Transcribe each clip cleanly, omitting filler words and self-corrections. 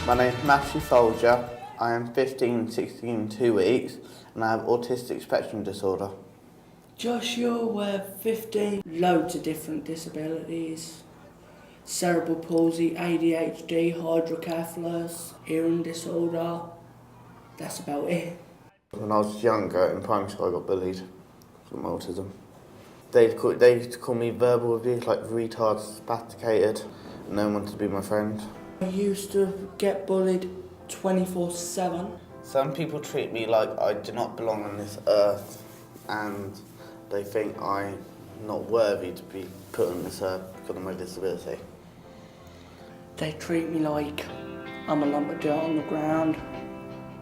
My name's Matthew Folger. I am 15, 16, 2 weeks, and I have autistic spectrum disorder. Joshua, we're 15. Loads of different disabilities. Cerebral palsy, ADHD, hydrocephalus, hearing disorder. That's about it. When I was younger, in primary school, I got bullied from autism. They used to call me verbal abuse, like retard, spasticated, and no one wanted to be my friend. I used to get bullied 24/7. Some people treat me like I do not belong on this earth, and they think I'm not worthy to be put on this earth because of my disability. They treat me like I'm a lump of dirt on the ground.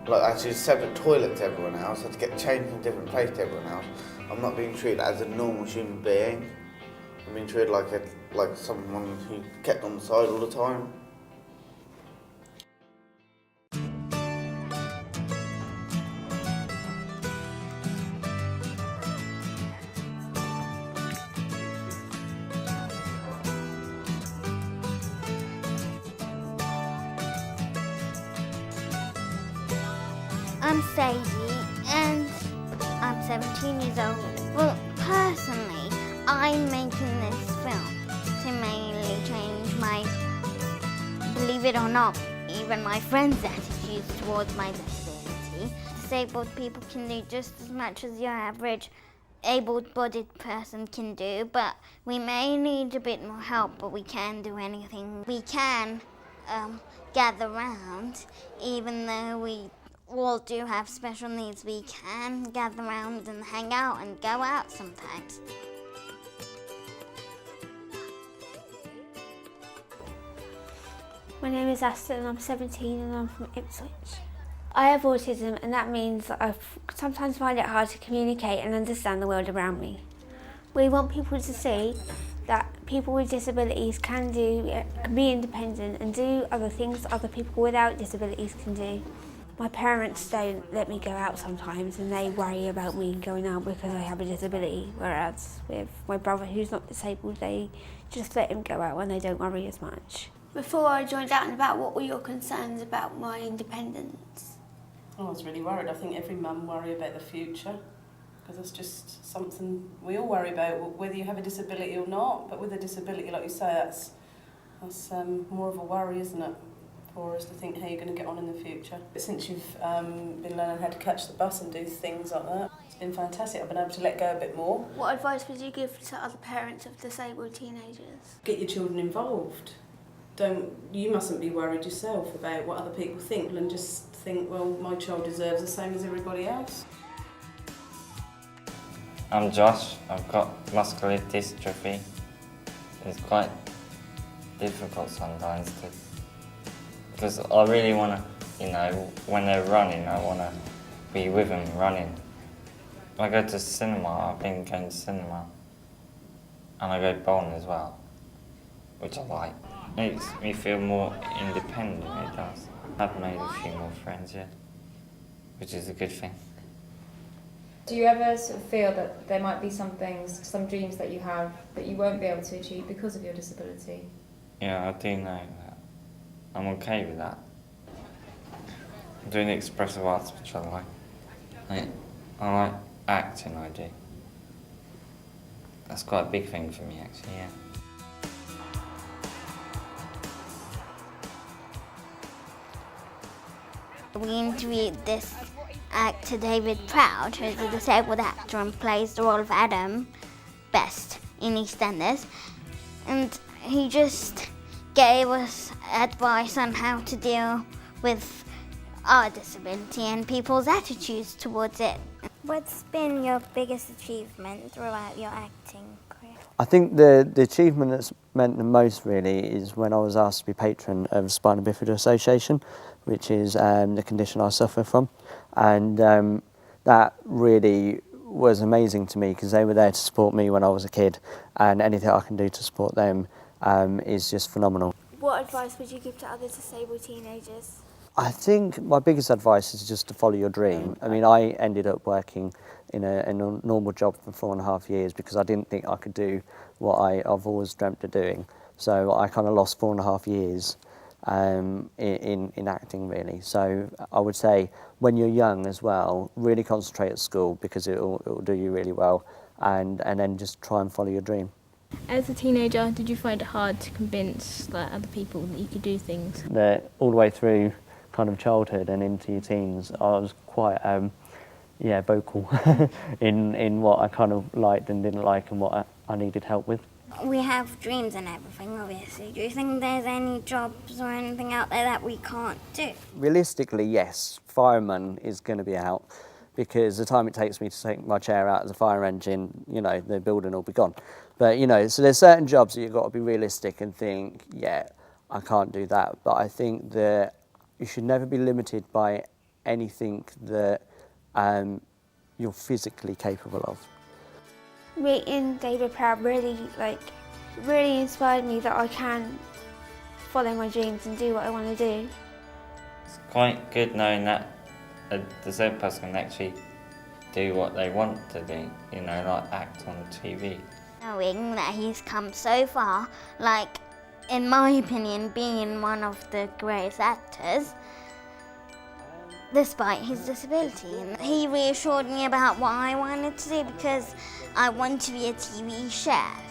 Like, I had to use separate toilets to everyone else, I had to get changed in a different place to everyone else. I'm not being treated as a normal human being. I'm being treated like someone who kept on the side all the time. I'm Sadie and I'm 17 years old. Well, personally, I'm making this film to mainly change believe it or not, even my friends' attitudes towards my disability. Disabled people can do just as much as your average able-bodied person can do, but we may need a bit more help, but we can do anything. We can gather round, even though we all do have special needs. We can gather around and hang out and go out sometimes. My name is Aston and I'm 17 and I'm from Ipswich. I have autism and that means that I sometimes find it hard to communicate and understand the world around me. We want people to see that people with disabilities can be independent and do other things that other people without disabilities can do. My parents don't let me go out sometimes and they worry about me going out because I have a disability, whereas with my brother who's not disabled, they just let him go out and they don't worry as much. Before I joined Out and About, what were your concerns about my independence? I was really worried. I think every mum worry about the future because it's just something we all worry about, whether you have a disability or not. But with a disability, like you say, that's more of a worry, isn't it, for us to think how you're going to get on in the future. But since you've been learning how to catch the bus and do things like that, it's been fantastic. I've been able to let go a bit more. What advice would you give to other parents of disabled teenagers? Get your children involved. You mustn't be worried yourself about what other people think, and just think, well, my child deserves the same as everybody else. I'm Josh. I've got muscular dystrophy. It's quite difficult sometimes because I really want to, when they're running, I want to be with them running. I go to cinema. I've been going to cinema, and I go bowling as well, which I like. Makes me feel more independent, it does. I've made a few more friends, yeah, which is a good thing. Do you ever sort of feel that there might be some things, some dreams that you have that you won't be able to achieve because of your disability? Yeah, I do know that. I'm okay with that. I'm doing expressive arts, which I like. I like acting, I do. That's quite a big thing for me, actually, yeah. We interviewed this actor David Proud, who's a disabled actor and plays the role of Adam best in EastEnders, and he just gave us advice on how to deal with our disability and people's attitudes towards it. What's been your biggest achievement throughout your acting career? I think the achievement that's meant the most really is when I was asked to be patron of Spina Bifida Association, which is the condition I suffer from, and that really was amazing to me because they were there to support me when I was a kid, and anything I can do to support them is just phenomenal. What advice would you give to other disabled teenagers? I think my biggest advice is just to follow your dream. I mean, I ended up working in a normal job for 4.5 years because I didn't think I could do what I've always dreamt of doing. So I kind of lost 4.5 years in acting really. So I would say when you're young as well, really concentrate at school because it'll do you really well, and then just try and follow your dream. As a teenager, did you find it hard to convince other people that you could do things? All the way through kind of childhood and into your teens, I was quite vocal in what I kind of liked and didn't like and what I needed help with. We have dreams and everything, obviously. Do you think there's any jobs or anything out there that we can't do? Realistically, yes, fireman is going to be out, because the time it takes me to take my chair out as a fire engine, the building will be gone. But, so there's certain jobs that you've got to be realistic and think, yeah, I can't do that. But I think that you should never be limited by anything that you're physically capable of. Meeting David Proud really inspired me that I can follow my dreams and do what I want to do. It's quite good knowing that a disabled person can actually do what they want to do, like act on TV. Knowing that he's come so far, in my opinion, being one of the greatest actors, despite his disability. He reassured me about what I wanted to do because I want to be a TV chef.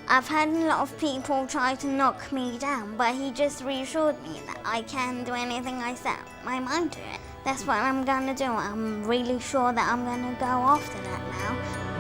I've had a lot of people try to knock me down, but he just reassured me that I can do anything I set my mind to it. That's what I'm going to do. I'm really sure that I'm going to go after that now.